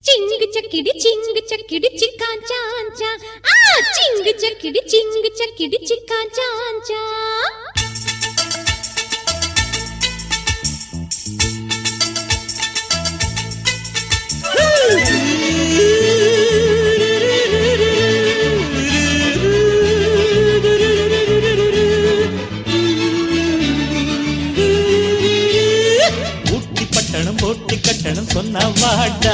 चिंग चकिड़ी चिका चांचा आ चिंग चकिड़ी चिका चांचा போட்டி கட்டணம் சொன்ன வாடா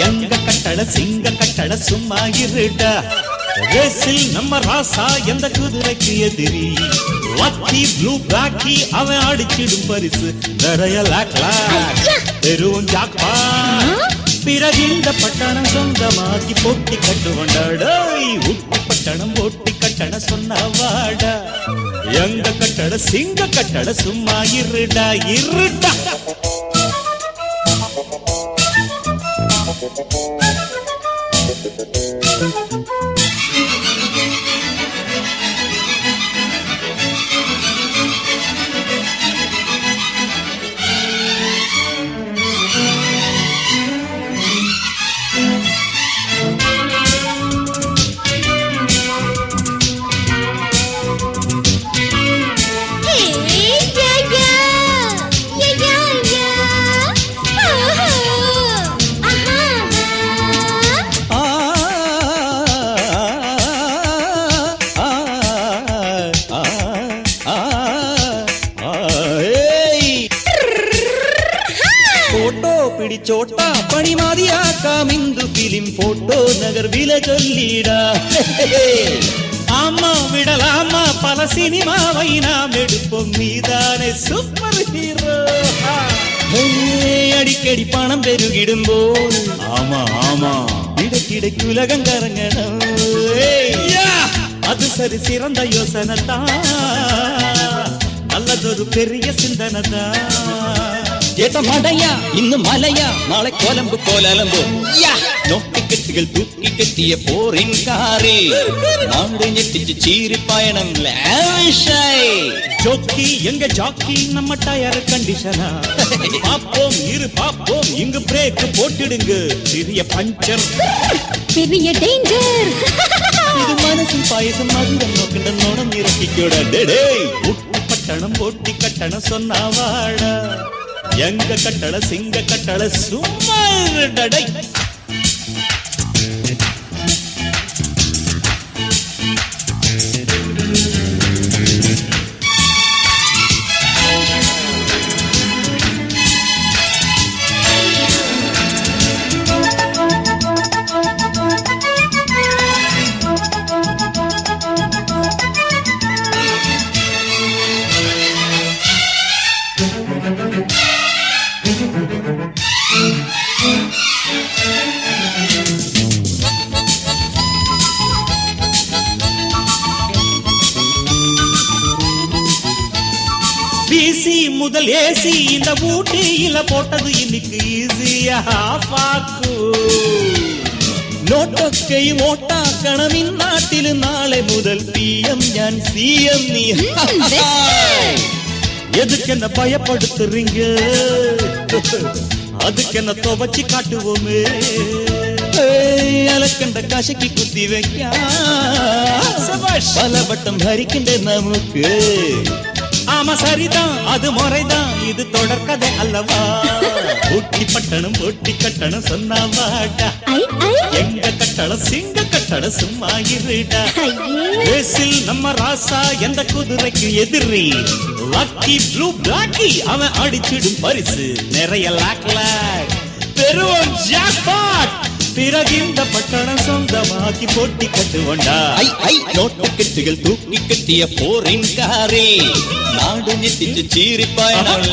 எங்க கட்டள சிங்க கட்டள சும்மா இருடா ரேசில் நம்ம ராசா எந்த குதிரைக்கு எதிரி லக்கி ப்ளூ பிளாக்கி அவன் அடிச்சிடும் பரிசு நிறைய லாக் பெரும் ஜாக்பா பிறகு இந்த பட்டணம் சொந்தமாக்கி போட்டி கட்டுவண்டாடா உப்பு பட்டணம் போட்டி கட்டணம் சொன்ன வாடா எங்க கட்டள சிங்க கட்டள சும்மா இருடா இருடா चोटा पणी मारिया का मिंदु फिल्म फोटो नगर विले चोल्लीडा आमा विडलामा पल सिनेमा वैना मेडुप्पम मीदाने सूपर हीरो अडिक्कडी पणम पेरुगिडुम्पोल आमा आमा इडक्किडक्कु उलगम करंगणम अदु सरि सिरंद योसनदा नल्लदोरु पेरिय सिंदनदा ஏட்ட மடையா இன்னும் மலையா நாளை கோலம்பு கோலம்பு நோட்டிக்கெட்டுகள் தூக்கி கட்டிய போரின் காரே நாடு நெட்டிச்சு சீரி பயணம் ஜோக்கி எங்க ஜாக்கி நம்ம டயர் கண்டிஷனா பாப்போம் இரு பாப்போம் இங்கு பிரேக் போட்டுடுங்க சிறிய பஞ்சர் பெரிய டேஞ்சர் இது மனசின் பாயசம் மதுரம் நோக்கின்ற நோடம் இறக்கிக்கோட டேய் உப்பு பட்டணம் போட்டி கட்டணம் சொன்னாவாடா எங்க கட்டள சிங்க கட்டள சும்மா டடை பிசி முதல் ஏசி இந்த ஊட்டியில போட்டது இன்னைக்கு ஈஸியா பாக்கு നോട്ടൊക്കെ ഓട്ടാക്കണം ഇന്നാട്ടിൽ നാളെ മുതൽ PM ഞാൻ CM നീ எதுக்கென்ன பயப்படுத்துறீங்க அதுக்கென்ன துவச்சி காட்டுவோமே அலக்கண்ட காசைக்கு குத்தி வைக்க பல வட்டம் ஹரிக்கின்ற நமக்கு ஆமா சரிதான் அது முறைதான் இது தொடர்கதை அல்லவா ஊட்டி பட்டணம் ஓட்டி கட்டணம் சொன்னாவாடா எங்க கட்டளம் சிங்க கட்டளம் சும்மா இருடா ரேசில் நம்ம ராசா எந்த குதிரைக்கு எதிரி லக்கி ப்ளூ பிளாக்கி அவன் அடிச்சிடும் பரிசு நிறைய லாக் லாக் பெரும் ஜாக்பாட் பிறகு இந்த பட்டணம் சொந்தமாக்கி போட்டி கட்டுவண்டா நோட்டுக்கெட்டுகள் தூக்கி கட்டிய போரின் காரே நாடு நெட்டிச்சு சீரி பயணம்